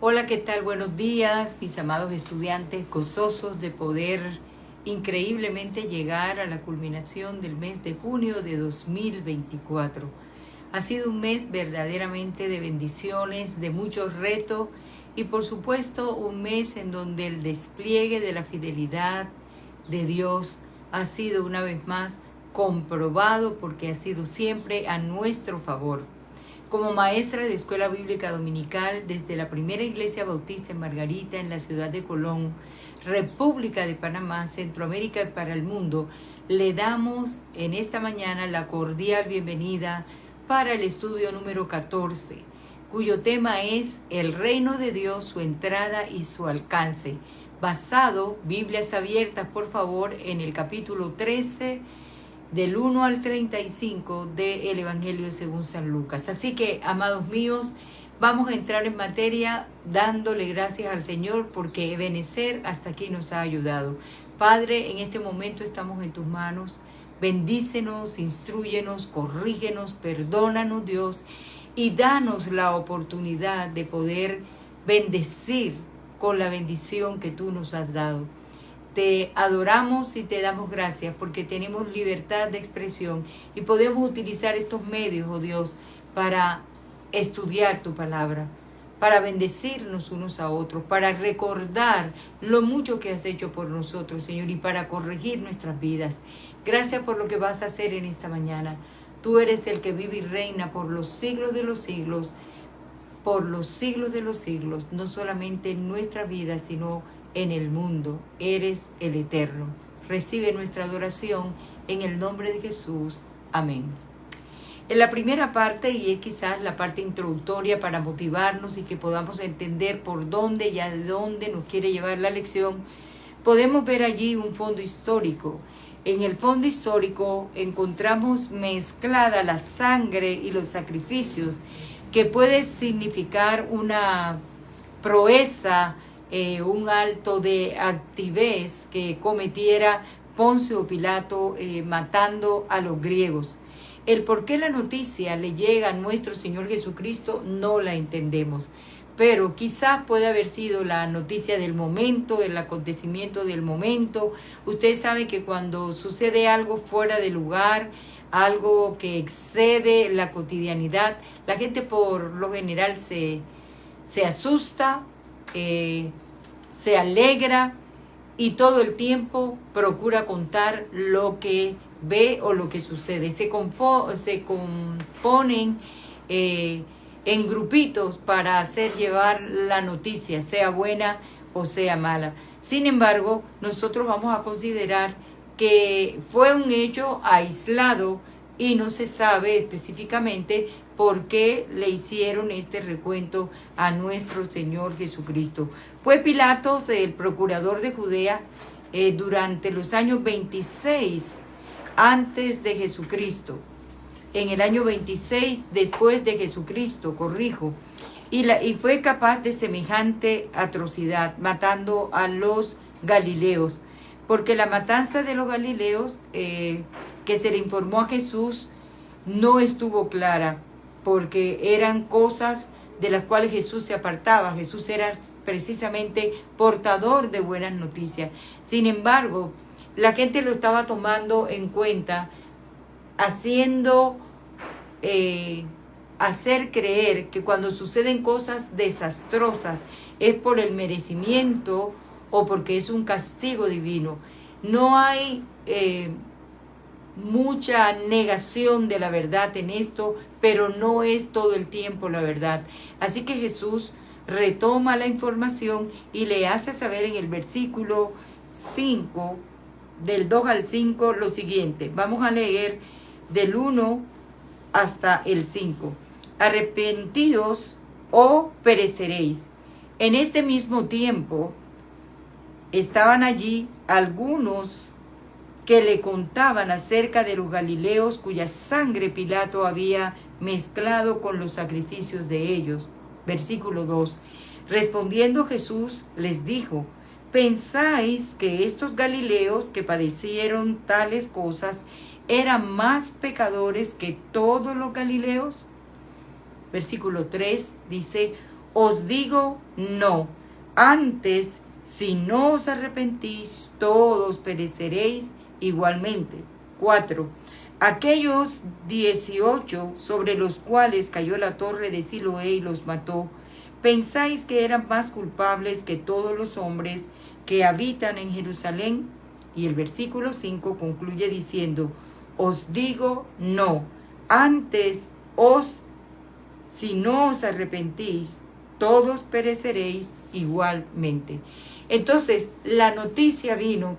Hola, ¿qué tal? Buenos días, mis amados estudiantes, gozosos de poder increíblemente llegar a la culminación del mes de junio de 2024. Ha sido un mes verdaderamente de bendiciones, de muchos retos y por supuesto un mes en donde el despliegue de la fidelidad de Dios ha sido una vez más comprobado porque ha sido siempre a nuestro favor. Como maestra de Escuela Bíblica Dominical desde la primera Iglesia Bautista en Margarita, en la ciudad de Colón, República de Panamá, Centroamérica y para el mundo, le damos en esta mañana la cordial bienvenida para el estudio número 14, cuyo tema es El Reino de Dios, su entrada y su alcance, basado, Biblias abiertas por favor, en el capítulo 13, del 1 al 35 del Evangelio según San Lucas. Así que, amados míos, vamos a entrar en materia dándole gracias al Señor porque Ebenezer hasta aquí nos ha ayudado. Padre, en este momento estamos en tus manos. Bendícenos, instrúyenos, corrígenos, perdónanos, Dios, y danos la oportunidad de poder bendecir con la bendición que tú nos has dado. Te adoramos y te damos gracias porque tenemos libertad de expresión y podemos utilizar estos medios, oh Dios, para estudiar tu palabra, para bendecirnos unos a otros, para recordar lo mucho que has hecho por nosotros, Señor, y para corregir nuestras vidas. Gracias por lo que vas a hacer en esta mañana. Tú eres el que vive y reina por los siglos de los siglos, por los siglos de los siglos, no solamente en nuestra vida, sino en el mundo. Eres el Eterno. Recibe nuestra adoración en el nombre de Jesús. Amén. En la primera parte, y es quizás la parte introductoria para motivarnos y que podamos entender por dónde y a dónde nos quiere llevar la lección, podemos ver allí un fondo histórico. En el fondo histórico encontramos mezclada la sangre y los sacrificios, que puede significar una proeza, un acto de altivez que cometiera Poncio Pilato matando a los griegos. El por qué la noticia le llega a nuestro Señor Jesucristo no la entendemos, pero quizás puede haber sido la noticia del momento, el acontecimiento del momento. Usted sabe que cuando sucede algo fuera de lugar, algo que excede la cotidianidad, la gente por lo general se asusta, se alegra y todo el tiempo procura contar lo que ve o lo que sucede. Se componen en grupitos para hacer llevar la noticia, sea buena o sea mala. Sin embargo, nosotros vamos a considerar que fue un hecho aislado y no se sabe específicamente por qué le hicieron este recuento a nuestro Señor Jesucristo. Fue Pilatos, el procurador de Judea, durante los años 26 antes de Jesucristo. En el año 26 después de Jesucristo, y fue capaz de semejante atrocidad, matando a los galileos. Porque la matanza de los galileos que se le informó a Jesús no estuvo clara, porque eran cosas de las cuales Jesús se apartaba. Jesús era precisamente portador de buenas noticias. Sin embargo, la gente lo estaba tomando en cuenta, haciendo hacer creer que cuando suceden cosas desastrosas es por el merecimiento o porque es un castigo divino. No hay mucha negación de la verdad en esto, pero no es todo el tiempo la verdad. Así que Jesús retoma la información y le hace saber en el versículo 5, del 2 al 5, lo siguiente. Vamos a leer del 1 hasta el 5. Arrepentíos o pereceréis. En este mismo tiempo estaban allí algunos que le contaban acerca de los galileos cuya sangre Pilato había mezclado con los sacrificios de ellos. Versículo 2. Respondiendo Jesús les dijo: ¿pensáis que estos galileos que padecieron tales cosas eran más pecadores que todos los galileos? Versículo 3 dice: os digo no. Antes, si no os arrepentís, todos pereceréis igualmente. 4. Aquellos 18 sobre los cuales cayó la torre de Siloé y los mató, ¿pensáis que eran más culpables que todos los hombres que habitan en Jerusalén? Y el versículo 5 concluye diciendo, os digo no. Antes, si no os arrepentís, todos pereceréis igualmente. Entonces, la noticia vino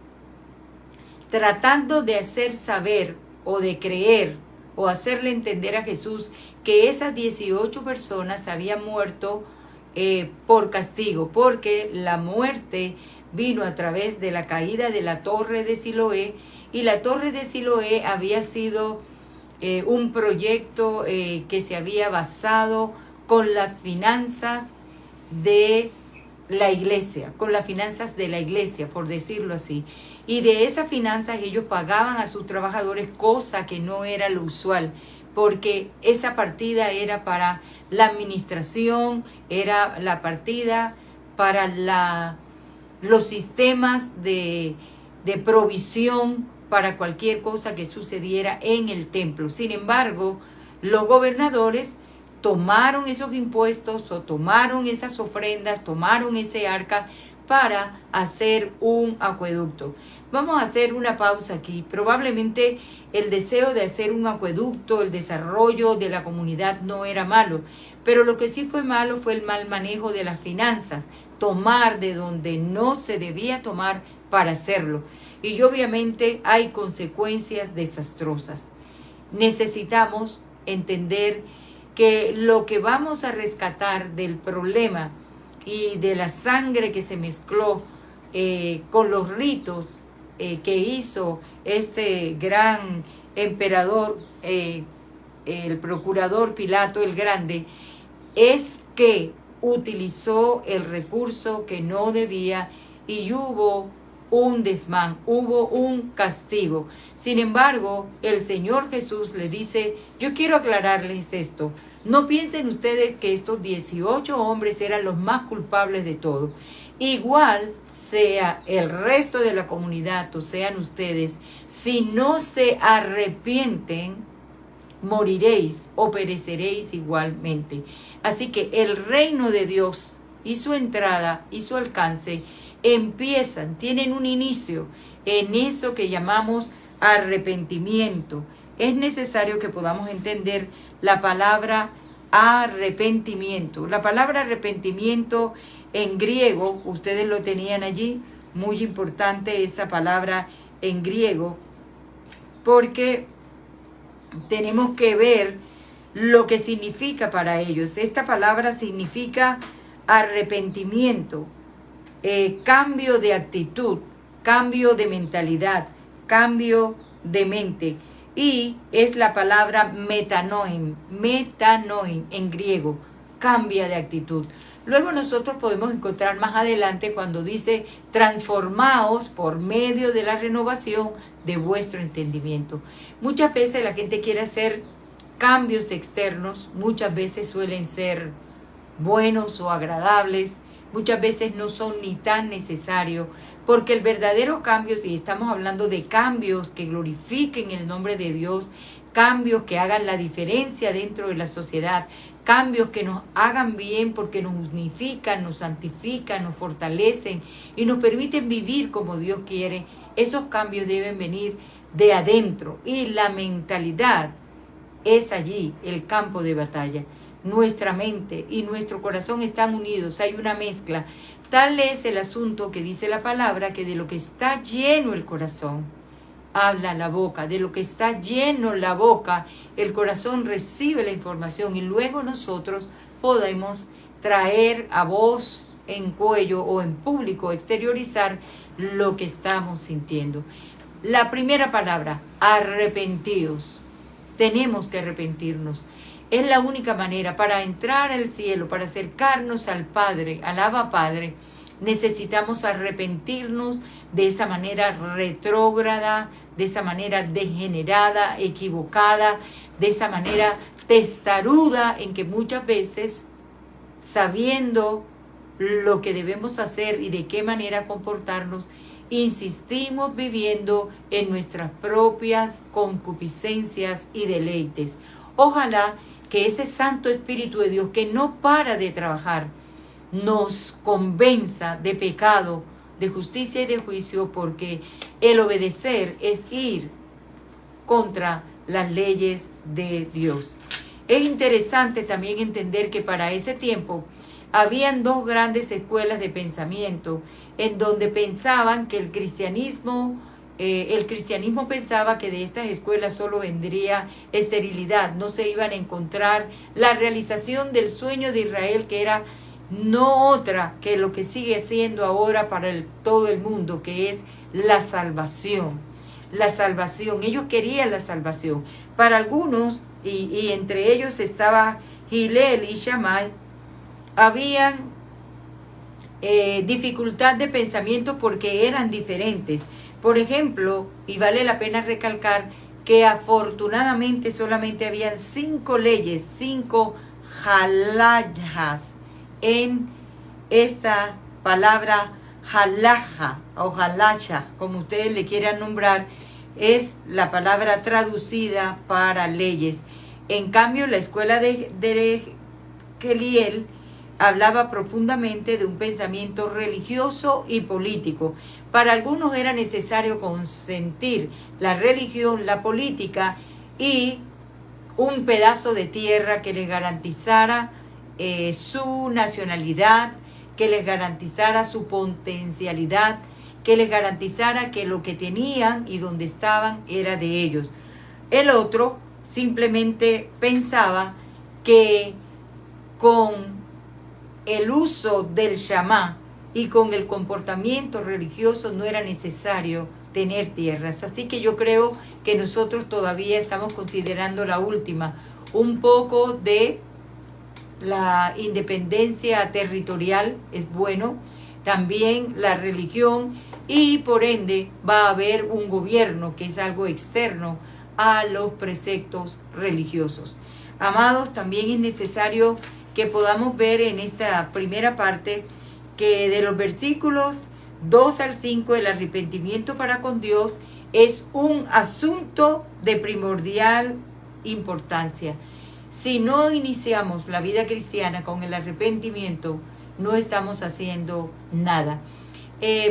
tratando de hacer saber o de creer o hacerle entender a Jesús que esas 18 personas habían muerto por castigo, porque la muerte vino a través de la caída de la torre de Siloé, y la torre de Siloé había sido un proyecto que se había basado con las finanzas de la iglesia, con las finanzas de la iglesia, por decirlo así. Y de esas finanzas ellos pagaban a sus trabajadores, cosa que no era lo usual, porque esa partida era para la administración, era la partida para los sistemas de provisión para cualquier cosa que sucediera en el templo. Sin embargo, los gobernadores tomaron esos impuestos o tomaron esas ofrendas, tomaron ese arca para hacer un acueducto. Vamos a hacer una pausa aquí. Probablemente el deseo de hacer un acueducto, el desarrollo de la comunidad no era malo, pero lo que sí fue malo fue el mal manejo de las finanzas, tomar de donde no se debía tomar para hacerlo. Y obviamente hay consecuencias desastrosas. Necesitamos entender que lo que vamos a rescatar del problema y de la sangre que se mezcló con los ritos que hizo este gran emperador, el procurador Pilato el Grande, es que utilizó el recurso que no debía y hubo un desmán, hubo un castigo. Sin embargo, el Señor Jesús le dice, yo quiero aclararles esto. No piensen ustedes que estos 18 hombres eran los más culpables de todo. Igual sea el resto de la comunidad o sean ustedes, si no se arrepienten, moriréis o pereceréis igualmente. Así que el reino de Dios y su entrada y su alcance tienen un inicio en eso que llamamos arrepentimiento. Es necesario que podamos entender la palabra arrepentimiento. La palabra arrepentimiento en griego, ustedes lo tenían allí, muy importante esa palabra en griego, porque tenemos que ver lo que significa para ellos. Esta palabra significa arrepentimiento, cambio de actitud, cambio de mentalidad, cambio de mente. Y es la palabra metanoim en griego, cambia de actitud. Luego nosotros podemos encontrar más adelante cuando dice, transformaos por medio de la renovación de vuestro entendimiento. Muchas veces la gente quiere hacer cambios externos, muchas veces suelen ser buenos o agradables, muchas veces no son ni tan necesarios, porque el verdadero cambio, si estamos hablando de cambios que glorifiquen el nombre de Dios, cambios que hagan la diferencia dentro de la sociedad, cambios que nos hagan bien porque nos unifican, nos santifican, nos fortalecen y nos permiten vivir como Dios quiere, esos cambios deben venir de adentro y la mentalidad es allí el campo de batalla. Nuestra mente y nuestro corazón están unidos, hay una mezcla. Tal es el asunto que dice la palabra, que de lo que está lleno el corazón, habla la boca. De lo que está lleno la boca, el corazón recibe la información y luego nosotros podemos traer a voz en cuello o en público, exteriorizar lo que estamos sintiendo. La primera palabra, arrepentíos. Tenemos que arrepentirnos. Es la única manera para entrar al cielo, para acercarnos al Padre, al Abba Padre. Necesitamos arrepentirnos de esa manera retrógrada, de esa manera degenerada, equivocada, de esa manera testaruda en que muchas veces sabiendo lo que debemos hacer y de qué manera comportarnos, insistimos viviendo en nuestras propias concupiscencias y deleites. Ojalá que ese Santo Espíritu de Dios, que no para de trabajar, nos convenza de pecado, de justicia y de juicio, porque el obedecer es ir contra las leyes de Dios. Es interesante también entender que para ese tiempo habían dos grandes escuelas de pensamiento en donde pensaban que el cristianismo pensaba que de estas escuelas solo vendría esterilidad, no se iban a encontrar la realización del sueño de Israel, que era no otra que lo que sigue siendo ahora para todo el mundo, que es la salvación. La salvación, ellos querían la salvación. Para algunos, y entre ellos estaba Hillel y Shammai, habían dificultad de pensamiento porque eran diferentes. Por ejemplo, y vale la pena recalcar que afortunadamente solamente habían 5 leyes, 5 halajás en esta palabra halaja o halacha, como ustedes le quieran nombrar, es la palabra traducida para leyes. En cambio, la escuela de Hillel hablaba profundamente de un pensamiento religioso y político. Para algunos era necesario consentir la religión, la política y un pedazo de tierra que les garantizara su nacionalidad, que les garantizara su potencialidad, que les garantizara que lo que tenían y donde estaban era de ellos. El otro simplemente pensaba que con el uso del Shama y con el comportamiento religioso no era necesario tener tierras. Así que yo creo que nosotros todavía estamos considerando la última, un poco de la independencia territorial es bueno, también la religión, y por ende va a haber un gobierno que es algo externo a los preceptos religiosos. Amados, también es necesario que podamos ver en esta primera parte que de los versículos 2 al 5 el arrepentimiento para con Dios es un asunto de primordial importancia. Si no iniciamos la vida cristiana con el arrepentimiento, no estamos haciendo nada.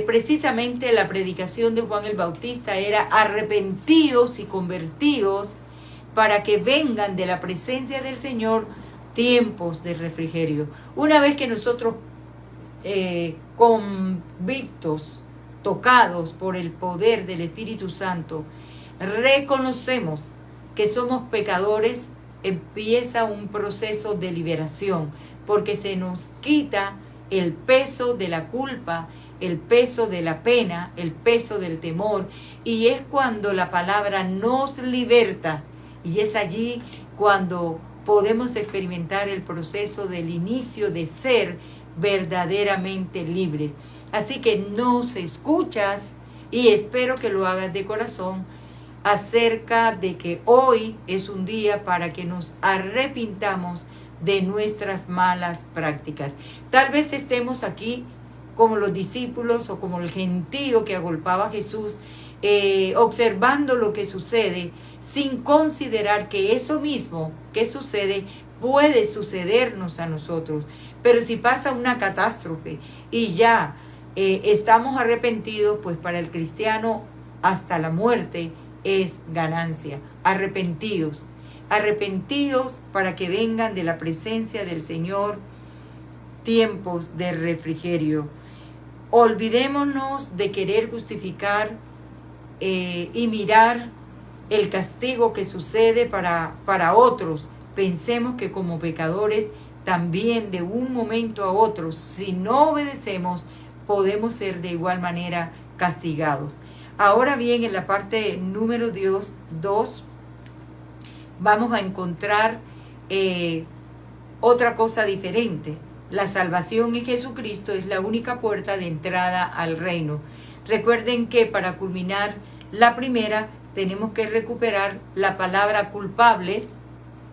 Precisamente la predicación de Juan el Bautista era arrepentidos y convertidos para que vengan de la presencia del Señor tiempos de refrigerio. Una vez que nosotros convictos, tocados por el poder del Espíritu Santo, reconocemos que somos pecadores, empieza un proceso de liberación, porque se nos quita el peso de la culpa, el peso de la pena, el peso del temor, y es cuando la palabra nos liberta, y es allí cuando podemos experimentar el proceso del inicio de ser verdaderamente libres. Así que nos escuchas, y espero que lo hagas de corazón, acerca de que hoy es un día para que nos arrepintamos de nuestras malas prácticas. Tal vez estemos aquí como los discípulos o como el gentío que agolpaba a Jesús, observando lo que sucede, sin considerar que eso mismo que sucede puede sucedernos a nosotros. Pero si pasa una catástrofe y ya estamos arrepentidos, pues para el cristiano hasta la muerte es ganancia. Arrepentidos, arrepentidos para que vengan de la presencia del Señor tiempos de refrigerio. Olvidémonos de querer justificar y mirar el castigo que sucede para otros. Pensemos que como pecadores también de un momento a otro, si no obedecemos, podemos ser de igual manera castigados. Ahora bien, en la parte número 2, vamos a encontrar otra cosa diferente. La salvación en Jesucristo es la única puerta de entrada al reino. Recuerden que para culminar la primera, tenemos que recuperar la palabra culpables.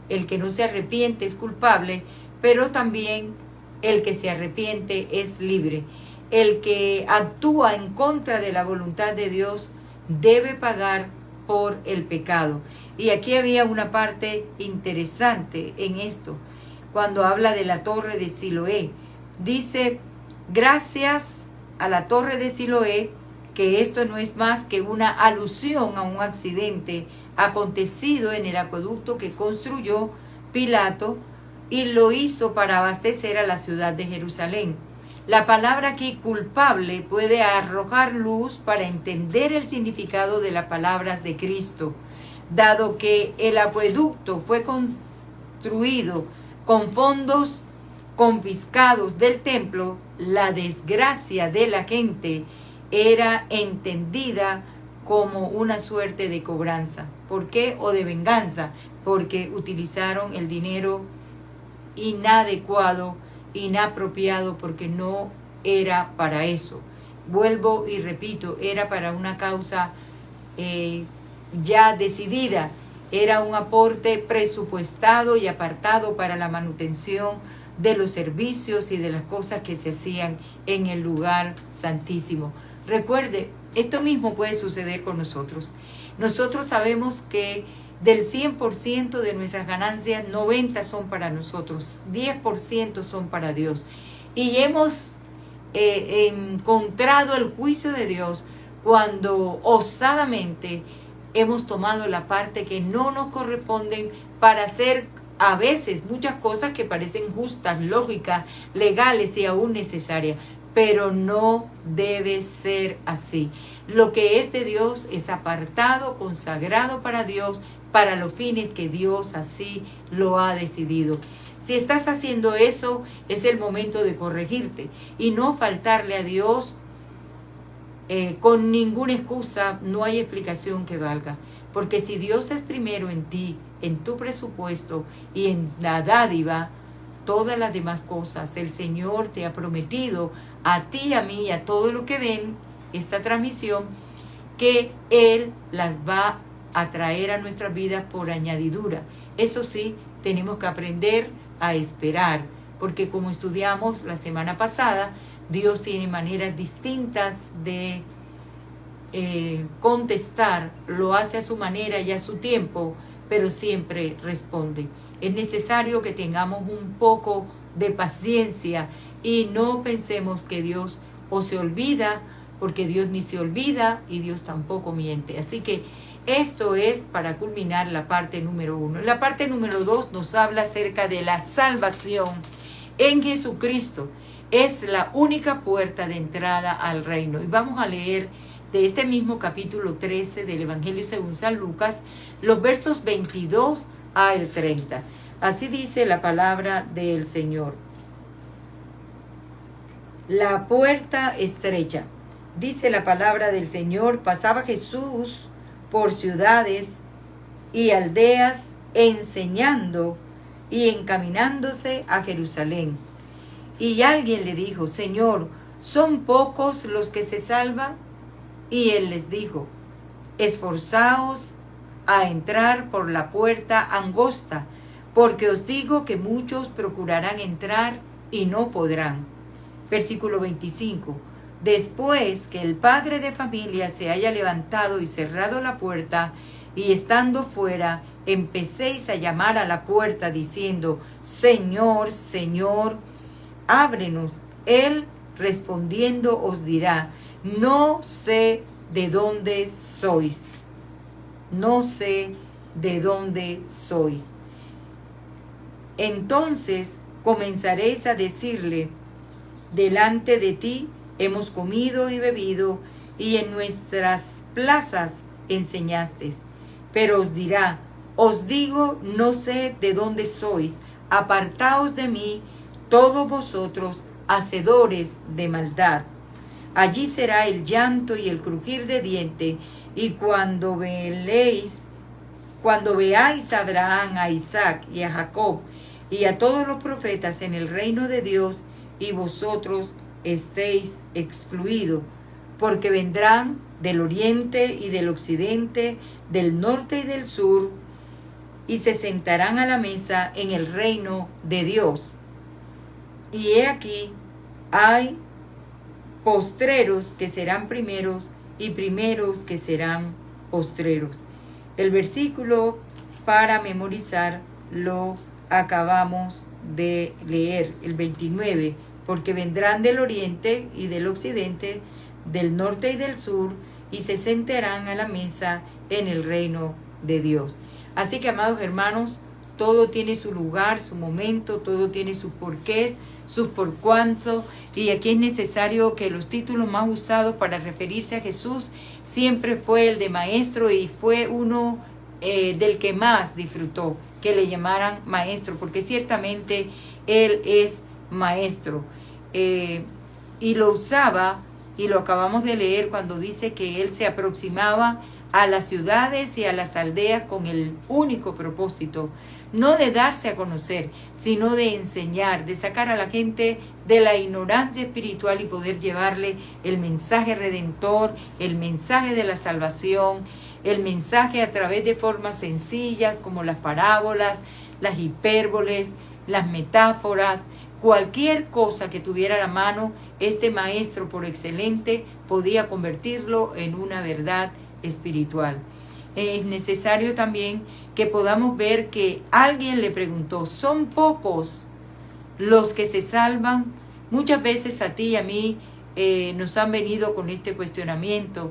El que no se arrepiente es culpable, pero también el que se arrepiente es libre. El que actúa en contra de la voluntad de Dios debe pagar por el pecado. Y aquí había una parte interesante en esto, cuando habla de la torre de Siloé. Dice, gracias a la torre de Siloé, que esto no es más que una alusión a un accidente acontecido en el acueducto que construyó Pilato y lo hizo para abastecer a la ciudad de Jerusalén. La palabra aquí, culpable, puede arrojar luz para entender el significado de las palabras de Cristo. Dado que el acueducto fue construido con fondos confiscados del templo, la desgracia de la gente era entendida como una suerte de cobranza. ¿Por qué? O de venganza, porque utilizaron el dinero inadecuado, inapropiado, porque no era para eso. Vuelvo y repito, era para una causa ya decidida, era un aporte presupuestado y apartado para la manutención de los servicios y de las cosas que se hacían en el lugar santísimo. Recuerde, esto mismo puede suceder con nosotros. Nosotros sabemos que del 100% de nuestras ganancias, 90 son para nosotros, 10% son para Dios. Y hemos encontrado el juicio de Dios cuando osadamente hemos tomado la parte que no nos corresponden para hacer a veces muchas cosas que parecen justas, lógicas, legales y aún necesarias. Pero no debe ser así. Lo que es de Dios es apartado, consagrado para Dios, para los fines que Dios así lo ha decidido. Si estás haciendo eso, es el momento de corregirte y no faltarle a Dios con ninguna excusa. No hay explicación que valga. Porque si Dios es primero en ti, en tu presupuesto y en la dádiva, todas las demás cosas, el Señor te ha prometido a ti, a mí y a todos los que ven esta transmisión, que Él las va a traer a nuestras vidas por añadidura. Eso sí, tenemos que aprender a esperar, porque como estudiamos la semana pasada, Dios tiene maneras distintas de contestar, lo hace a su manera y a su tiempo, pero siempre responde. Es necesario que tengamos un poco de paciencia y no pensemos que Dios o se olvida, porque Dios ni se olvida y Dios tampoco miente. Así que esto es para culminar la parte número 1. La parte número 2 nos habla acerca de la salvación en Jesucristo. Es la única puerta de entrada al reino. Y vamos a leer de este mismo capítulo 13 del Evangelio según San Lucas, los versos 22 al 30. Así dice la palabra del Señor. La puerta estrecha. Dice la palabra del Señor, pasaba Jesús por ciudades y aldeas enseñando y encaminándose a Jerusalén. Y alguien le dijo, Señor, ¿son pocos los que se salvan? Y él les dijo, esforzaos a entrar por la puerta angosta, porque os digo que muchos procurarán entrar y no podrán. Versículo 25. Después que el padre de familia se haya levantado y cerrado la puerta, y estando fuera, empecéis a llamar a la puerta diciendo, Señor, Señor, ábrenos. Él respondiendo os dirá, no sé de dónde sois. No sé de dónde sois. Entonces comenzaréis a decirle, delante de ti hemos comido y bebido, y en nuestras plazas enseñaste. Pero os dirá, os digo, no sé de dónde sois, apartaos de mí, todos vosotros, hacedores de maldad. Allí será el llanto y el crujir de dientes, y cuando veáis a Abraham, a Isaac y a Jacob, y a todos los profetas en el reino de Dios, y vosotros estéis excluidos, porque vendrán del oriente y del occidente, del norte y del sur, y se sentarán a la mesa en el reino de Dios. Y he aquí, hay postreros que serán primeros y primeros que serán postreros. El versículo para memorizar lo acabamos de leer, el 29, porque vendrán del oriente y del occidente, del norte y del sur, y se sentarán a la mesa en el reino de Dios. Así que, amados hermanos, todo tiene su lugar, su momento, todo tiene sus porqués, sus por cuánto, y aquí es necesario que los títulos más usados para referirse a Jesús siempre fue el de maestro, y fue uno del que más disfrutó que le llamaran maestro, porque ciertamente él es maestro, y lo usaba, y lo acabamos de leer cuando dice que él se aproximaba a las ciudades y a las aldeas con el único propósito, no de darse a conocer, sino de enseñar, de sacar a la gente de la ignorancia espiritual y poder llevarle el mensaje redentor, el mensaje de la salvación, el mensaje a través de formas sencillas como las parábolas, las hipérboles, las metáforas, cualquier cosa que tuviera a la mano. Este maestro por excelente podía convertirlo en una verdad espiritual. Es necesario también que podamos ver que alguien le preguntó, ¿son pocos los que se salvan? Muchas veces a ti y a mí nos han venido con este cuestionamiento.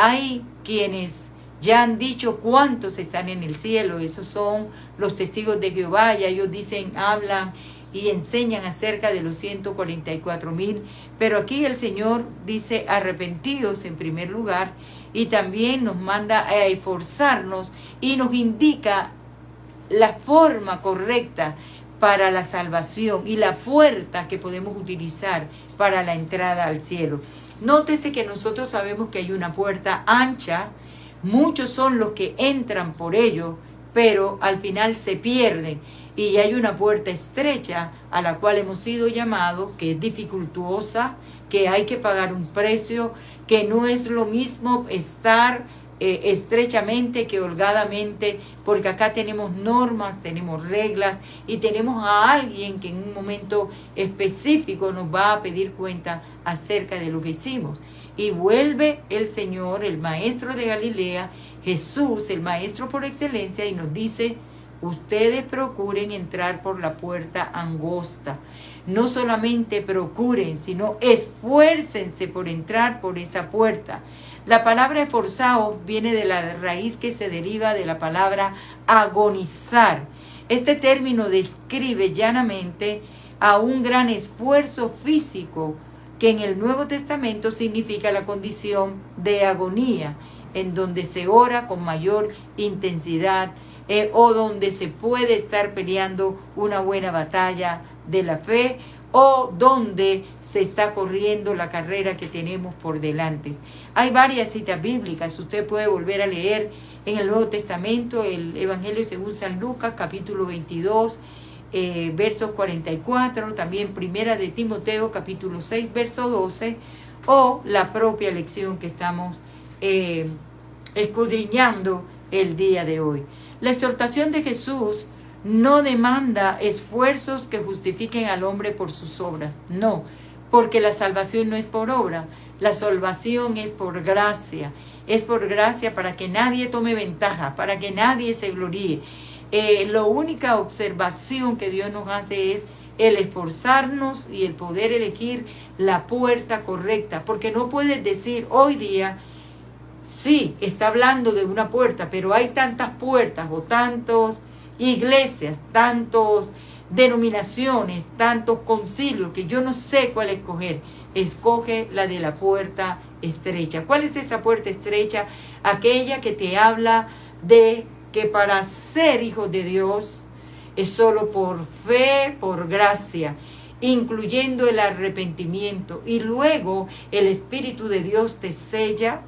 Hay quienes ya han dicho cuántos están en el cielo. Esos son los testigos de Jehová. Ya ellos dicen, hablan y enseñan acerca de los 144,000. Pero aquí el Señor dice, arrepentidos en primer lugar, y también nos manda a esforzarnos y nos indica la forma correcta para la salvación y la puerta que podemos utilizar para la entrada al cielo. Nótese que nosotros sabemos que hay una puerta ancha, muchos son los que entran por ello, pero al final se pierden. Y hay una puerta estrecha a la cual hemos sido llamados, que es dificultuosa, que hay que pagar un precio, que no es lo mismo estar estrechamente que holgadamente, porque acá tenemos normas, tenemos reglas y tenemos a alguien que en un momento específico nos va a pedir cuenta acerca de lo que hicimos. Y vuelve el Señor, el maestro de Galilea, Jesús, el maestro por excelencia, y nos dice, ustedes procuren entrar por la puerta angosta. No solamente procuren, sino esfuércense por entrar por esa puerta. La palabra esforzaos viene de la raíz que se deriva de la palabra agonizar. Este término describe llanamente a un gran esfuerzo físico que en el Nuevo Testamento significa la condición de agonía, en donde se ora con mayor intensidad, o donde se puede estar peleando una buena batalla de la fe, o donde se está corriendo la carrera que tenemos por delante. Hay varias citas bíblicas, usted puede volver a leer en el Nuevo Testamento el Evangelio según San Lucas, capítulo 22, versos 44, también Primera de Timoteo, capítulo 6, verso 12, o la propia lección que estamos escudriñando el día de hoy. La exhortación de Jesús no demanda esfuerzos que justifiquen al hombre por sus obras, no, porque la salvación no es por obra, la salvación es por gracia para que nadie tome ventaja, para que nadie se gloríe. La única observación que Dios nos hace es el esforzarnos y el poder elegir la puerta correcta, porque no puedes decir hoy día, sí, está hablando de una puerta, pero hay tantas puertas o tantas iglesias, tantas denominaciones, tantos concilios, que yo no sé cuál escoger. Escoge la de la puerta estrecha. ¿Cuál es esa puerta estrecha? Aquella que te habla de que para ser hijos de Dios es solo por fe, por gracia, incluyendo el arrepentimiento, y luego el Espíritu de Dios te sella.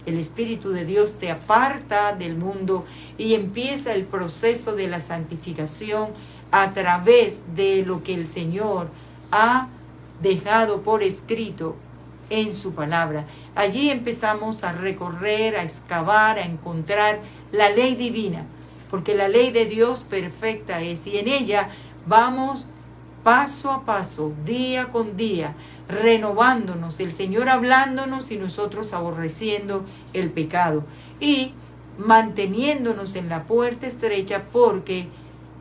El Espíritu de Dios te aparta del mundo y empieza el proceso de la santificación a través de lo que el Señor ha dejado por escrito en su palabra. Allí empezamos a recorrer, a excavar, a encontrar la ley divina, porque la ley de Dios perfecta es, y en ella vamos paso a paso, día con día, renovándonos, el Señor hablándonos y nosotros aborreciendo el pecado y manteniéndonos en la puerta estrecha, porque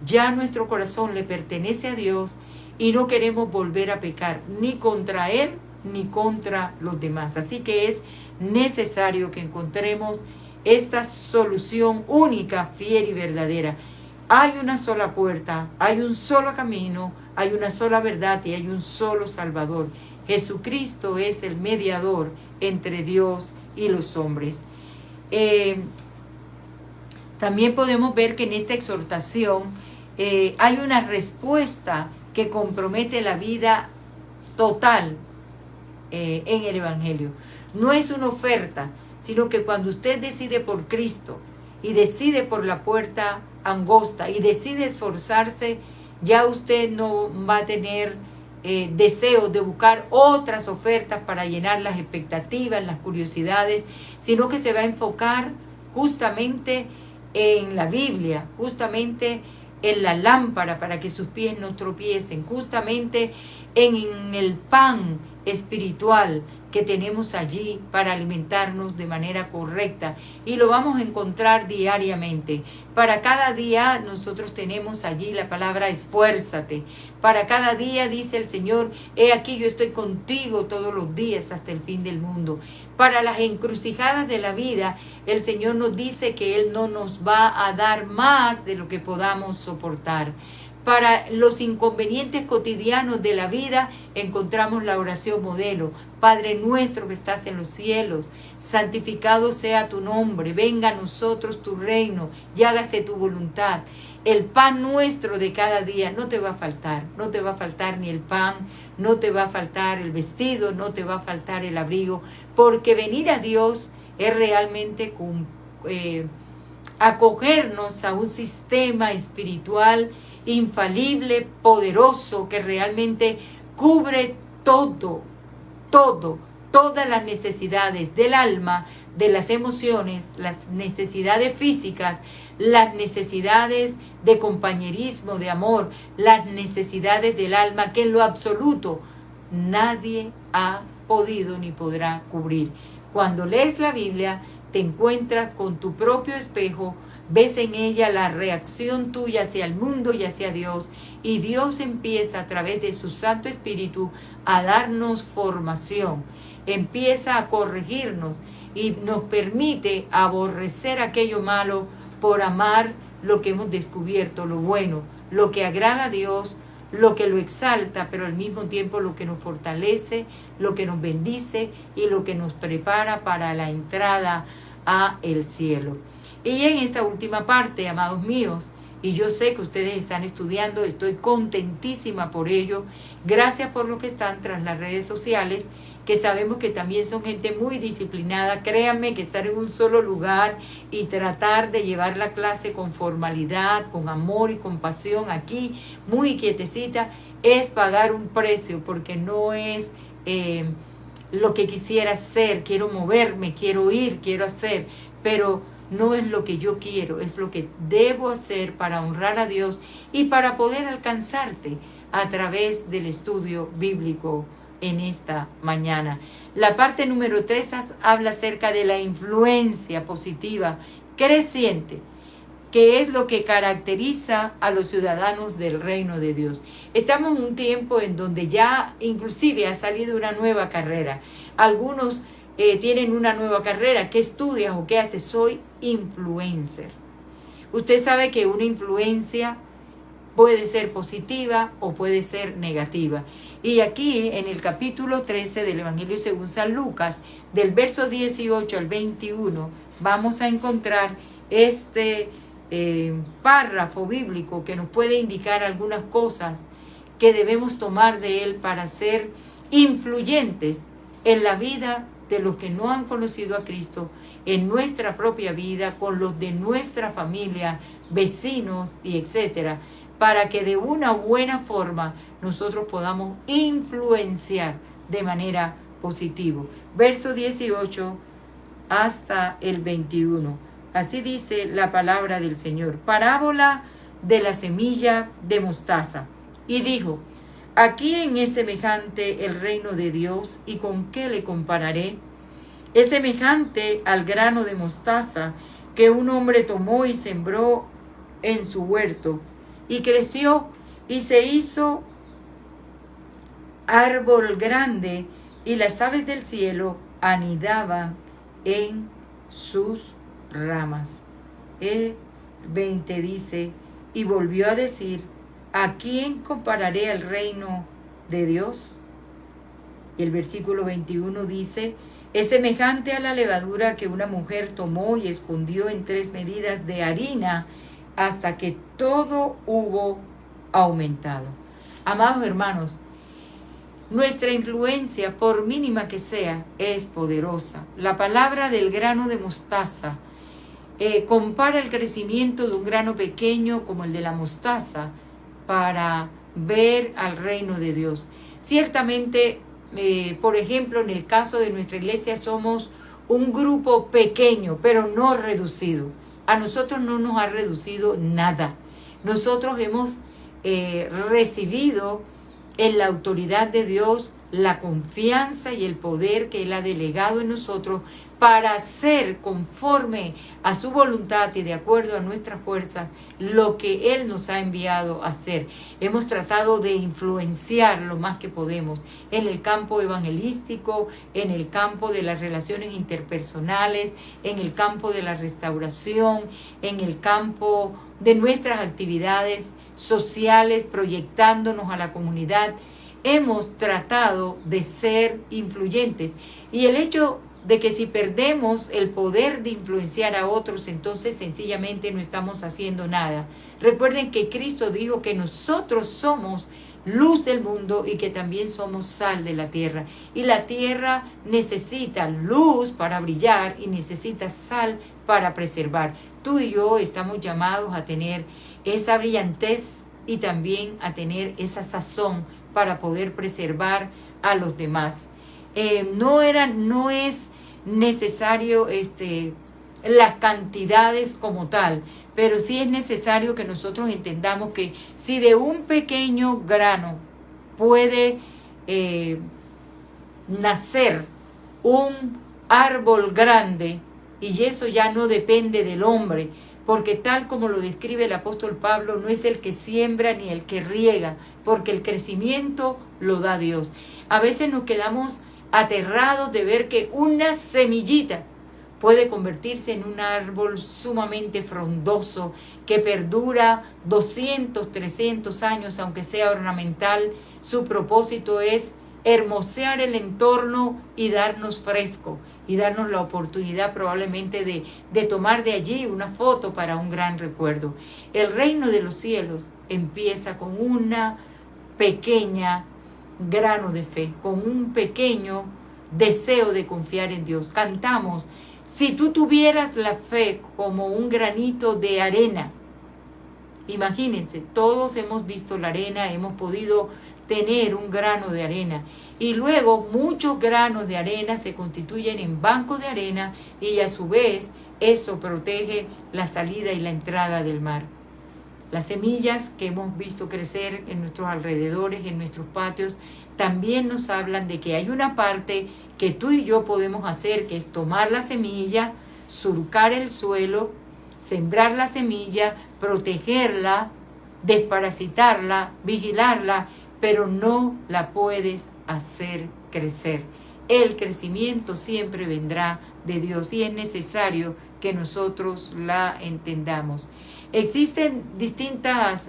ya nuestro corazón le pertenece a Dios y no queremos volver a pecar ni contra Él ni contra los demás. Así que es necesario que encontremos esta solución única, fiel y verdadera. Hay una sola puerta, hay un solo camino, hay una sola verdad y hay un solo Salvador. Jesucristo es el mediador entre Dios y los hombres. También podemos ver que en esta exhortación hay una respuesta que compromete la vida total en el Evangelio. No es una oferta, sino que cuando usted decide por Cristo y decide por la puerta angosta y decide esforzarse, ya usted no va a tener deseo de buscar otras ofertas para llenar las expectativas, las curiosidades, sino que se va a enfocar justamente en la Biblia, justamente en la lámpara para que sus pies no tropiecen, justamente en el pan espiritual que tenemos allí para alimentarnos de manera correcta, y lo vamos a encontrar diariamente. Para cada día nosotros tenemos allí la palabra esfuérzate. Para cada día dice el Señor, he aquí yo estoy contigo todos los días hasta el fin del mundo. Para las encrucijadas de la vida, el Señor nos dice que Él no nos va a dar más de lo que podamos soportar. Para los inconvenientes cotidianos de la vida encontramos la oración modelo. Padre nuestro que estás en los cielos, santificado sea tu nombre, venga a nosotros tu reino y hágase tu voluntad. El pan nuestro de cada día no te va a faltar, no te va a faltar ni el pan, no te va a faltar el vestido, no te va a faltar el abrigo, porque venir a Dios es realmente acogernos a un sistema espiritual infalible, poderoso, que realmente cubre todas las necesidades del alma, de las emociones, las necesidades físicas, las necesidades de compañerismo, de amor, las necesidades del alma, que en lo absoluto nadie ha podido ni podrá cubrir. Cuando lees la Biblia, te encuentras con tu propio espejo, ves en ella la reacción tuya hacia el mundo y hacia Dios, y Dios empieza a través de su Santo Espíritu a darnos formación, empieza a corregirnos y nos permite aborrecer aquello malo por amar lo que hemos descubierto, lo bueno, lo que agrada a Dios, lo que lo exalta, pero al mismo tiempo lo que nos fortalece, lo que nos bendice y lo que nos prepara para la entrada a el cielo. Y en esta última parte, amados míos, y yo sé que ustedes están estudiando, estoy contentísima por ello. Gracias por los que están tras las redes sociales, que sabemos que también son gente muy disciplinada. Créanme que estar en un solo lugar y tratar de llevar la clase con formalidad, con amor y compasión aquí, muy quietecita, es pagar un precio, porque no es lo que quisiera hacer. Quiero moverme, quiero ir, quiero hacer, pero no es lo que yo quiero, es lo que debo hacer para honrar a Dios y para poder alcanzarte a través del estudio bíblico en esta mañana. La parte número 3 habla acerca de la influencia positiva creciente, que es lo que caracteriza a los ciudadanos del reino de Dios. Estamos en un tiempo en donde ya inclusive ha salido una nueva carrera. Algunos tienen una nueva carrera. ¿Qué estudias o qué haces? Soy influencer. Usted sabe que una influencia puede ser positiva o puede ser negativa. Y aquí en el capítulo 13 del Evangelio según San Lucas, del verso 18 al 21, vamos a encontrar este párrafo bíblico que nos puede indicar algunas cosas que debemos tomar de él para ser influyentes en la vida de los que no han conocido a Cristo, en nuestra propia vida, con los de nuestra familia, vecinos y etcétera, para que de una buena forma nosotros podamos influenciar de manera positiva. Verso 18 hasta el 21. Así dice la palabra del Señor. Parábola de la semilla de mostaza. Y dijo: ¿A quién es semejante el reino de Dios y con qué le compararé? Es semejante al grano de mostaza que un hombre tomó y sembró en su huerto, y creció y se hizo árbol grande, y las aves del cielo anidaban en sus ramas. El 20 dice, y volvió a decir, ¿a quién compararé el reino de Dios? Y el versículo 21 dice, es semejante a la levadura que una mujer tomó y escondió en 3 medidas de harina hasta que todo hubo aumentado. Amados hermanos, nuestra influencia, por mínima que sea, es poderosa. La palabra del grano de mostaza compara el crecimiento de un grano pequeño como el de la mostaza para ver al reino de Dios. Ciertamente, por ejemplo, en el caso de nuestra iglesia somos un grupo pequeño, pero no reducido. A nosotros no nos ha reducido nada. Nosotros hemos recibido en la autoridad de Dios la confianza y el poder que Él ha delegado en nosotros para hacer conforme a su voluntad y de acuerdo a nuestras fuerzas lo que Él nos ha enviado a hacer. Hemos tratado de influenciar lo más que podemos en el campo evangelístico, en el campo de las relaciones interpersonales, en el campo de la restauración, en el campo de nuestras actividades sociales, proyectándonos a la comunidad. Hemos tratado de ser influyentes, y el hecho de que si perdemos el poder de influenciar a otros, entonces sencillamente no estamos haciendo nada. Recuerden que Cristo dijo que nosotros somos luz del mundo y que también somos sal de la tierra. Y la tierra necesita luz para brillar y necesita sal para preservar. Tú y yo estamos llamados a tener esa brillantez y también a tener esa sazón para poder preservar a los demás. No es necesario las cantidades como tal, pero sí es necesario que nosotros entendamos que si de un pequeño grano puede nacer un árbol grande, y eso ya no depende del hombre, porque tal como lo describe el apóstol Pablo, no es el que siembra ni el que riega, porque el crecimiento lo da Dios. A veces nos quedamos aterrados de ver que una semillita puede convertirse en un árbol sumamente frondoso que perdura 200, 300 años, aunque sea ornamental. Su propósito es hermosear el entorno y darnos fresco y darnos la oportunidad probablemente de tomar de allí una foto para un gran recuerdo. El reino de los cielos empieza con una pequeña grano de fe, con un pequeño deseo de confiar en Dios. Cantamos, si tú tuvieras la fe como un granito de arena. Imagínense, todos hemos visto la arena, hemos podido tener un grano de arena, y luego muchos granos de arena se constituyen en bancos de arena, y a su vez eso protege la salida y la entrada del mar. Las semillas que hemos visto crecer en nuestros alrededores, en nuestros patios, también nos hablan de que hay una parte que tú y yo podemos hacer, que es tomar la semilla, surcar el suelo, sembrar la semilla, protegerla, desparasitarla, vigilarla, pero no la puedes hacer crecer. El crecimiento siempre vendrá de Dios y es necesario que nosotros la entendamos. Existen distintas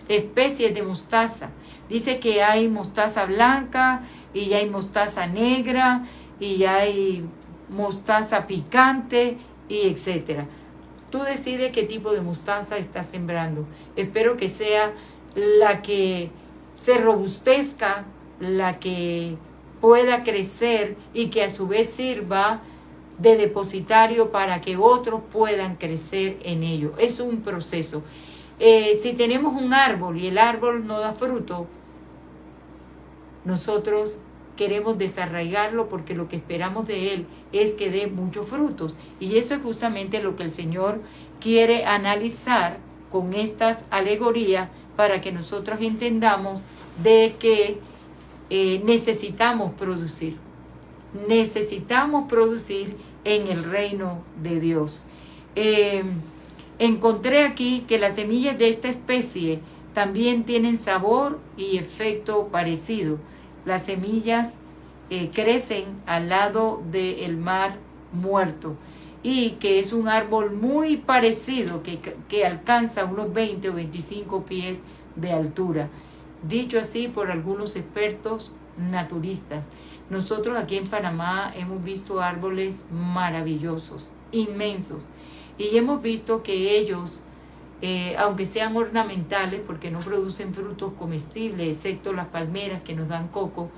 especies de mostaza. Dice que hay mostaza blanca y hay mostaza negra y hay mostaza picante y etcétera. Tú decides qué tipo de mostaza estás sembrando. Espero que sea la que se robustezca, la que pueda crecer y que a su vez sirva de depositario para que otros puedan crecer en ello. Es un proceso. Si tenemos un árbol y el árbol no da fruto, nosotros queremos desarraigarlo porque lo que esperamos de él es que dé muchos frutos. Y eso es justamente lo que el Señor quiere analizar con estas alegorías para que nosotros entendamos de que necesitamos producir en el reino de Dios. Encontré aquí que las semillas de esta especie también tienen sabor y efecto parecido. Las semillas crecen al lado del mar muerto, y que es un árbol muy parecido, que alcanza unos 20 o 25 pies de altura, dicho así por algunos expertos naturistas. Nosotros aquí en Panamá hemos visto árboles maravillosos, inmensos, y hemos visto que ellos, aunque sean ornamentales, porque no producen frutos comestibles, excepto las palmeras que nos dan coco,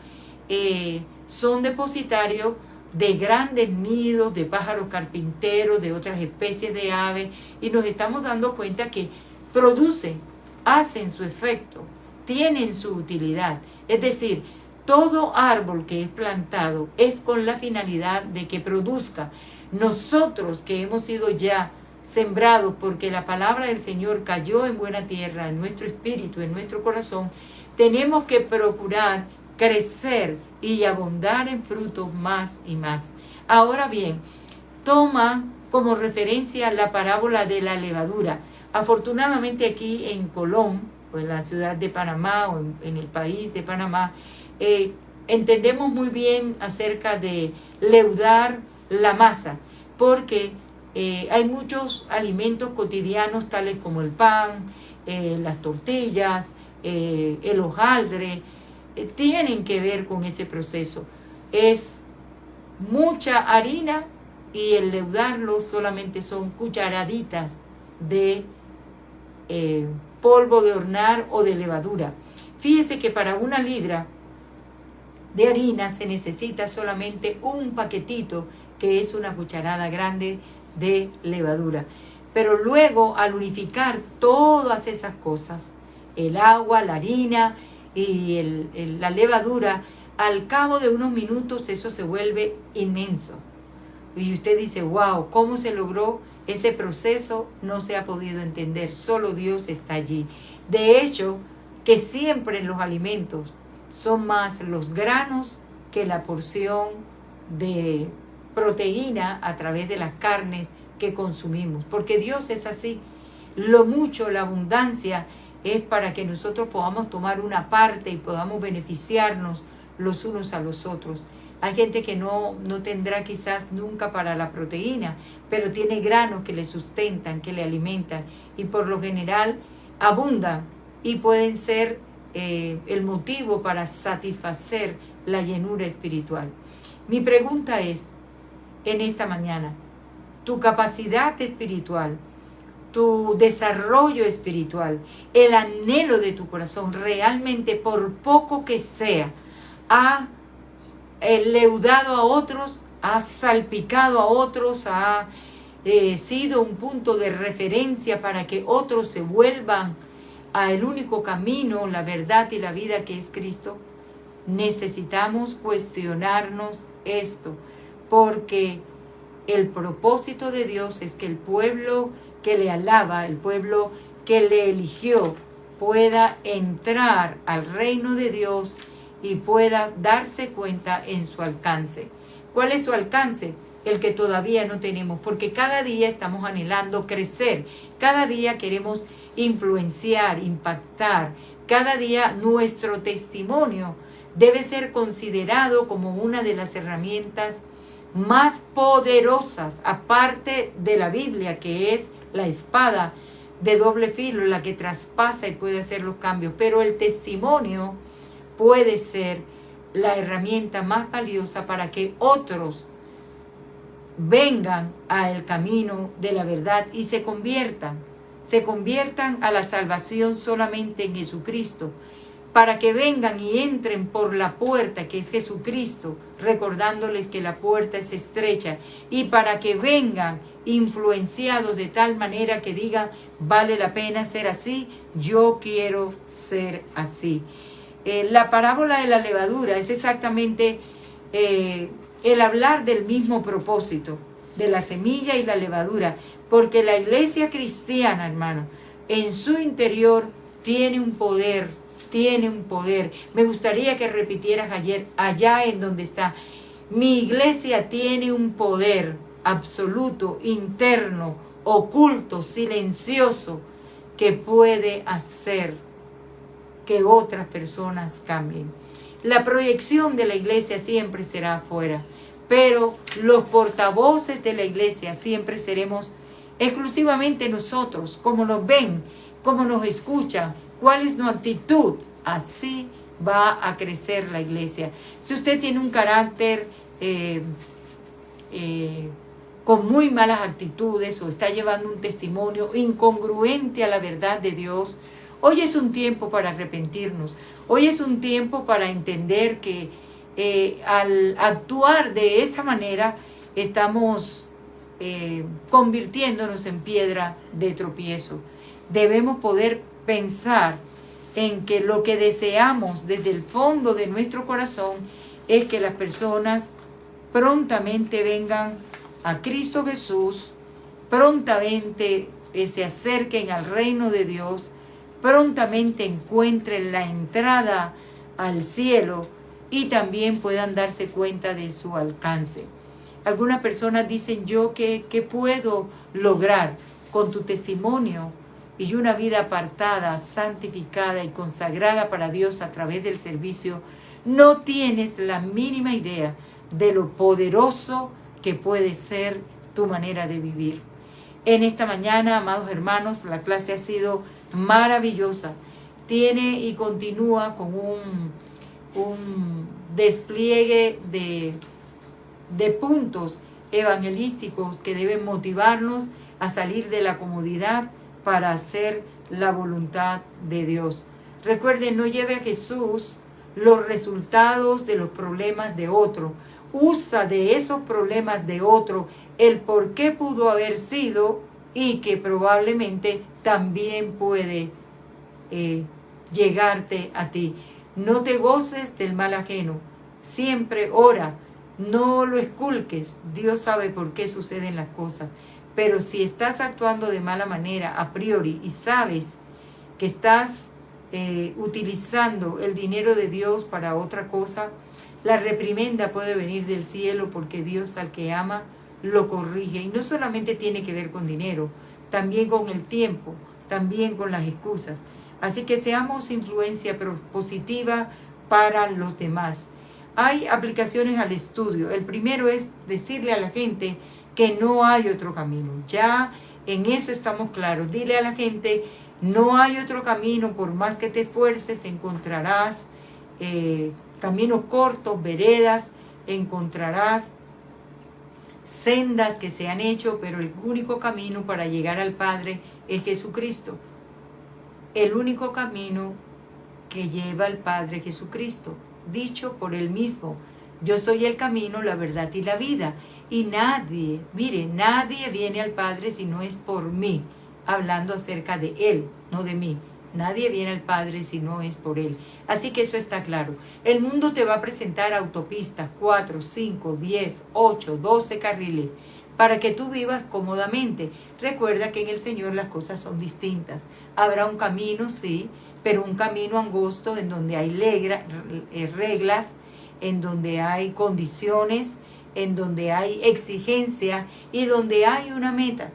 son depositarios de grandes nidos de pájaros carpinteros, de otras especies de aves, y nos estamos dando cuenta que producen, hacen su efecto, tienen su utilidad. Es decir, todo árbol que es plantado es con la finalidad de que produzca. Nosotros que hemos sido ya sembrados porque la palabra del Señor cayó en buena tierra, en nuestro espíritu, en nuestro corazón, tenemos que procurar crecer y abundar en frutos más y más. Ahora bien, toma como referencia la parábola de la levadura. Afortunadamente aquí en Colón, o en la ciudad de Panamá, o en el país de Panamá, entendemos muy bien acerca de leudar la masa, porque hay muchos alimentos cotidianos tales como el pan, las tortillas, el hojaldre, tienen que ver con ese proceso. Es mucha harina, y el leudarlo solamente son cucharaditas de polvo de hornear o de levadura. Fíjese que para 1 libra de harina se necesita solamente un paquetito, que es una cucharada grande de levadura. Pero luego, al unificar todas esas cosas, el agua, la harina y la levadura, al cabo de unos minutos eso se vuelve inmenso. Y usted dice, wow, ¿cómo se logró ese proceso? No se ha podido entender, solo Dios está allí. De hecho, que siempre en los alimentos son más los granos que la porción de proteína a través de las carnes que consumimos, porque Dios es así. Lo mucho, la abundancia, es para que nosotros podamos tomar una parte y podamos beneficiarnos los unos a los otros. Hay gente que no tendrá quizás nunca para la proteína, pero tiene granos que le sustentan, que le alimentan, y por lo general abundan y pueden ser el motivo para satisfacer la llenura espiritual. Mi pregunta es, en esta mañana, tu capacidad espiritual, tu desarrollo espiritual, el anhelo de tu corazón, realmente, por poco que sea, ha leudado a otros, ha salpicado a otros, ha sido un punto de referencia para que otros se vuelvan al único camino, la verdad y la vida, que es Cristo. Necesitamos cuestionarnos esto, porque el propósito de Dios es que el pueblo que le alaba, el pueblo que le eligió, pueda entrar al reino de Dios y pueda darse cuenta en su alcance. ¿Cuál es su alcance? El que todavía no tenemos, porque cada día estamos anhelando crecer, cada día queremos influenciar, impactar, cada día nuestro testimonio debe ser considerado como una de las herramientas más poderosas, aparte de la Biblia, que es la espada de doble filo, la que traspasa y puede hacer los cambios. Pero el testimonio puede ser la herramienta más valiosa para que otros vengan al camino de la verdad y se conviertan a la salvación solamente en Jesucristo, para que vengan y entren por la puerta que es Jesucristo, recordándoles que la puerta es estrecha, y para que vengan influenciados de tal manera que digan, vale la pena ser así, yo quiero ser así. La parábola de la levadura es exactamente el hablar del mismo propósito, de la semilla y la levadura, porque la iglesia cristiana, hermano, en su interior tiene un poder tiene un poder. Me gustaría que repitieras ayer, allá en donde está. Mi iglesia tiene un poder absoluto, interno, oculto, silencioso, que puede hacer que otras personas cambien. La proyección de la iglesia siempre será afuera, pero los portavoces de la iglesia siempre seremos exclusivamente nosotros, como nos ven, como nos escuchan, cuál es nuestra actitud. Así va a crecer la iglesia. Si usted tiene un carácter con muy malas actitudes o está llevando un testimonio incongruente a la verdad de Dios, hoy es un tiempo para arrepentirnos. Hoy es un tiempo para entender que al actuar de esa manera estamos convirtiéndonos en piedra de tropiezo. Debemos poder pensar en que lo que deseamos desde el fondo de nuestro corazón es que las personas prontamente vengan a Cristo Jesús, prontamente se acerquen al reino de Dios, prontamente encuentren la entrada al cielo y también puedan darse cuenta de su alcance. Algunas personas dicen, yo ¿qué puedo lograr con tu testimonio y una vida apartada, santificada y consagrada para Dios a través del servicio? No tienes la mínima idea de lo poderoso que puede ser tu manera de vivir. En esta mañana, amados hermanos, la clase ha sido maravillosa. Tiene y continúa con un despliegue de puntos evangelísticos que deben motivarnos a salir de la comodidad para hacer la voluntad de Dios. Recuerden, no lleve a Jesús los resultados de los problemas de otro. Usa de esos problemas de otro el por qué pudo haber sido y que probablemente también puede llegarte a ti. No te goces del mal ajeno. Siempre ora. No lo esculques. Dios sabe por qué suceden las cosas. Pero si estás actuando de mala manera a priori y sabes que estás utilizando el dinero de Dios para otra cosa, la reprimenda puede venir del cielo, porque Dios al que ama lo corrige. Y no solamente tiene que ver con dinero, también con el tiempo, también con las excusas. Así que seamos influencia positiva para los demás. Hay aplicaciones al estudio. El primero es decirle a la gente que no hay otro camino. Ya en eso estamos claros. Dile a la gente, no hay otro camino, por más que te esfuerces, encontrarás caminos cortos, veredas, encontrarás sendas que se han hecho, pero el único camino para llegar al Padre es Jesucristo. El único camino que lleva al Padre es Jesucristo, dicho por Él mismo. Yo soy el camino, la verdad y la vida. Y nadie, mire, nadie viene al Padre si no es por mí, hablando acerca de Él, no de mí. Nadie viene al Padre si no es por Él. Así que eso está claro. El mundo te va a presentar autopistas, 4, 5, 10, 8, 12 carriles, para que tú vivas cómodamente. Recuerda que en el Señor las cosas son distintas. Habrá un camino, sí, pero un camino angosto en donde hay reglas, en donde hay condiciones, en donde hay exigencia y donde hay una meta.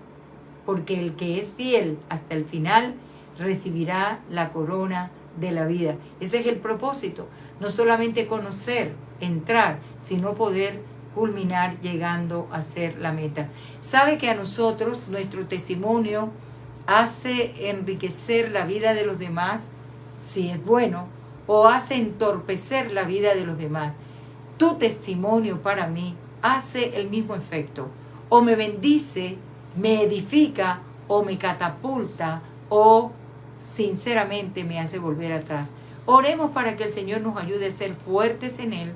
Porque el que es fiel hasta el final recibirá la corona de la vida. Ese es el propósito. No solamente conocer, entrar, sino poder culminar llegando a ser la meta. Sabe que a nosotros nuestro testimonio hace enriquecer la vida de los demás, si es bueno, o hace entorpecer la vida de los demás. Tu testimonio para mí hace el mismo efecto. O me bendice, me edifica, o me catapulta, o sinceramente me hace volver atrás. Oremos para que el Señor nos ayude a ser fuertes en Él,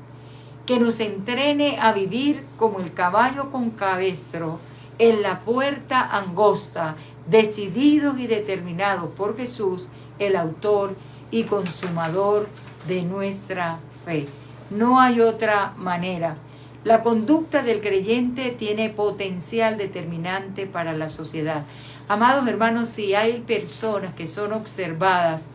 que nos entrene a vivir como el caballo con cabestro en la puerta angosta, decididos y determinados por Jesús, el autor y consumador de nuestra fe. No hay otra manera. La conducta del creyente tiene potencial determinante para la sociedad. Amados hermanos, si hay personas que son observadas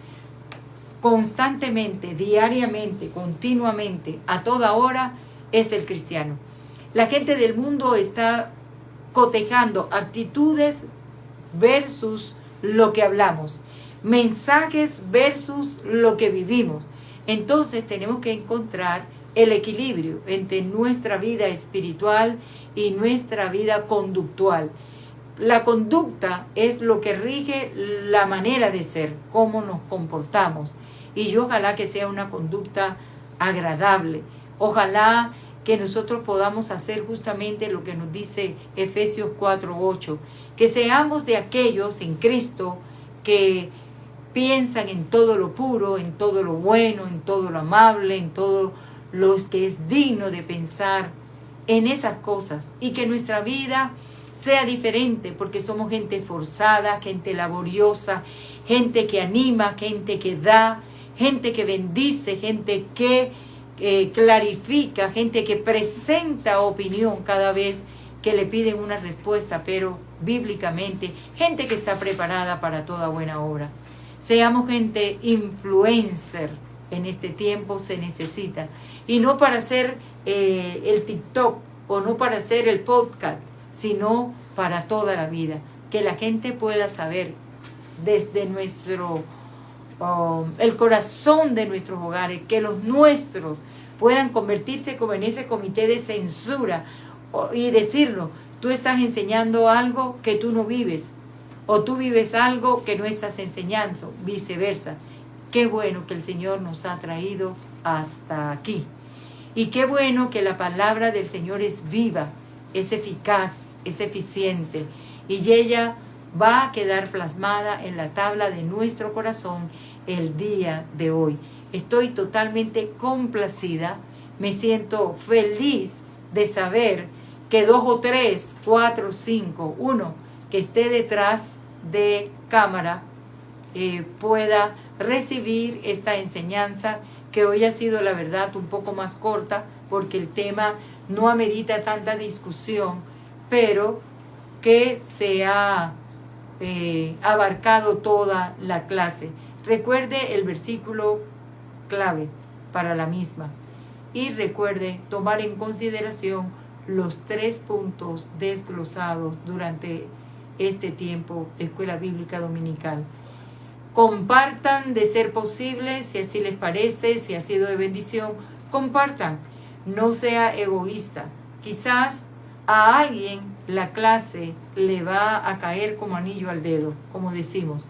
constantemente, diariamente, continuamente, a toda hora, es el cristiano. La gente del mundo está cotejando actitudes versus lo que hablamos, mensajes versus lo que vivimos. Entonces tenemos que encontrar el equilibrio entre nuestra vida espiritual y nuestra vida conductual. La conducta es lo que rige la manera de ser, cómo nos comportamos. Y ojalá que sea una conducta agradable. Ojalá que nosotros podamos hacer justamente lo que nos dice Efesios 4:8. Que seamos de aquellos en Cristo que piensan en todo lo puro, en todo lo bueno, en todo lo amable, en todo lo que es digno de pensar en esas cosas. Y que nuestra vida sea diferente, porque somos gente forzada, gente laboriosa, gente que anima, gente que da, gente que bendice, gente que clarifica, gente que presenta opinión cada vez que le piden una respuesta, pero bíblicamente, gente que está preparada para toda buena obra. Seamos gente influencer. En este tiempo se necesita, y no para hacer el TikTok o no para hacer el podcast, sino para toda la vida, que la gente pueda saber desde nuestro el corazón de nuestros hogares, que los nuestros puedan convertirse como en ese comité de censura y decirlo: tú estás enseñando algo que tú no vives, o tú vives algo que no estás enseñando, viceversa. Qué bueno que el Señor nos ha traído hasta aquí. Y qué bueno que la palabra del Señor es viva, es eficaz, es eficiente. Y ella va a quedar plasmada en la tabla de nuestro corazón el día de hoy. Estoy totalmente complacida. Me siento feliz de saber que 2 o 3, 4, 5, 1 que esté detrás de cámara pueda recibir esta enseñanza, que hoy ha sido, la verdad, un poco más corta porque el tema no amerita tanta discusión, pero que se ha abarcado toda la clase. Recuerde el versículo clave para la misma y recuerde tomar en consideración los 3 puntos desglosados durante este tiempo de Escuela Bíblica Dominical. Compartan, de ser posible, si así les parece, si ha sido de bendición, compartan. No sea egoísta. Quizás a alguien la clase le va a caer como anillo al dedo, como decimos.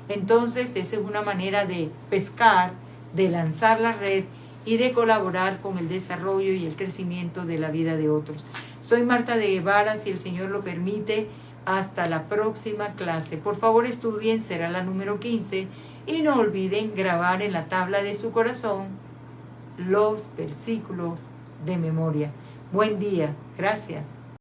Entonces, esa es una manera de pescar, de lanzar la red y de colaborar con el desarrollo y el crecimiento de la vida de otros. Soy Marta de Guevara, si el Señor lo permite. Hasta la próxima clase. Por favor, estudien, será la número 15, y no olviden grabar en la tabla de su corazón los versículos de memoria. Buen día. Gracias.